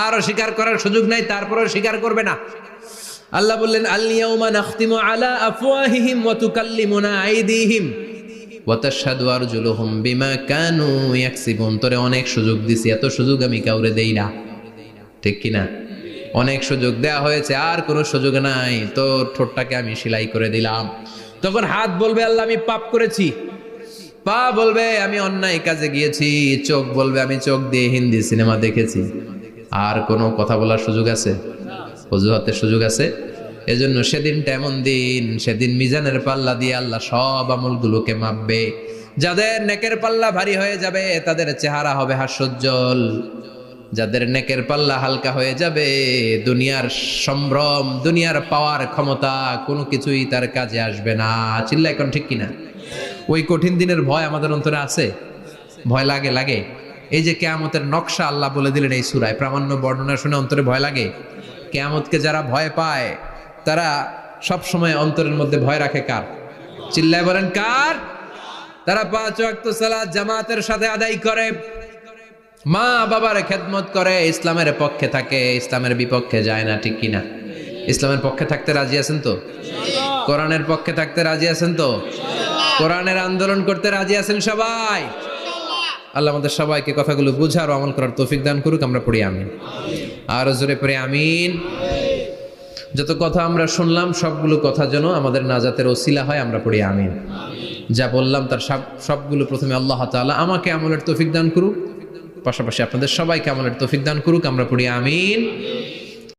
তারও স্বীকার করার সুযোগ নাই, তারপরেও স্বীকার করবে না। আল্লাহ বললেন আল ইয়াউমা নাখতিমু আলা আফওয়াহিহিম ওয়া তুকাল্লিমুনা আইদিহিম ওয়া তাশহাদু আরজুলুহুম বিমা কানু ইয়াকসিবুন। তোরে অনেক সুযোগ দিছি, এত সুযোগ আমি কাউরে দেই না, ঠিক কিনা? অনেক সুযোগ দেয়া হয়েছে, আর কোনো সুযোগ নাই, তোর ঠোঁটটাকে আমি সেলাই করে দিলাম। তখন হাত বলবে আল্লাহ আমি পাপ করেছি, পা বলবে আমি অন্যায় কাজে গিয়েছি, চোখ বলবে আমি চোখ দিয়ে হিন্দি সিনেমা দেখেছি। আর কোনো কথা বলার সুযোগ আছে? অজুহাতের সুযোগ আছে? এজন্য সেদিনটা এমন দিন, সেদিন মিজানের পাল্লা দিয়ে আল্লাহ সব আমলগুলোকে মাপবে। যাদের নেকের পাল্লা ভারী হয়ে যাবে তাদের চেহারা হবে হাস্যোজ্জ্বল, যাদের নেকের পাল্লা হালকা হয়ে যাবে দুনিয়ার সম্ভ্রম, দুনিয়ার পাওয়ার ক্ষমতা কোনো কিছুই তার কাজে আসবে না। চিল্লা এখন ঠিক কিনা? ওই কঠিন দিনের ভয় আমাদের অন্তরে আছে? ভয় লাগে? লাগে। এই যে কিয়ামতের নকশা আল্লাহ বলে দিলেন এই সূরায়, প্রামাণ্য বর্ণনা শুনে অন্তরে ভয় লাগে? কিয়ামতকে যারা ভয় পায় তারা সব সময় অন্তরের মধ্যে ভয় রাখে কার? চিল্লায় বলেন কার? তারা 5 ওয়াক্ত সালাত জামাতের সাথে আদায় করে, মা বাবার খেদমত করে, ইসলামের পক্ষে থাকে, ইসলামের বিপক্ষে যায় না, ঠিক কিনা? ইসলামের পক্ষে থাকতে রাজি আছেন তো? কোরআনের পক্ষে থাকতে রাজি আছেন তো? কোরআনের আন্দোলন করতে রাজি আছেন সবাই? আল্লাহ আমাদের সবাইকে কথাগুলো বুঝার ও আমল করার তৌফিক দান করুক। আমরা পড়ি আমিন। আর জোরে পড়ি আমিন। যত কথা আমরা শুনলাম সবগুলো কথা যেন আমাদের নাজাতের ওসিলা হয়, আমরা পড়ি আমিন। যা বললাম তার সবগুলো প্রথমে আল্লাহ তাআলা আমাকে আমলের তৌফিক দান করুক, পাশাপাশি আপনাদের সবাইকে আমলের তৌফিক দান করুক। আমরা পড়ি আমিন।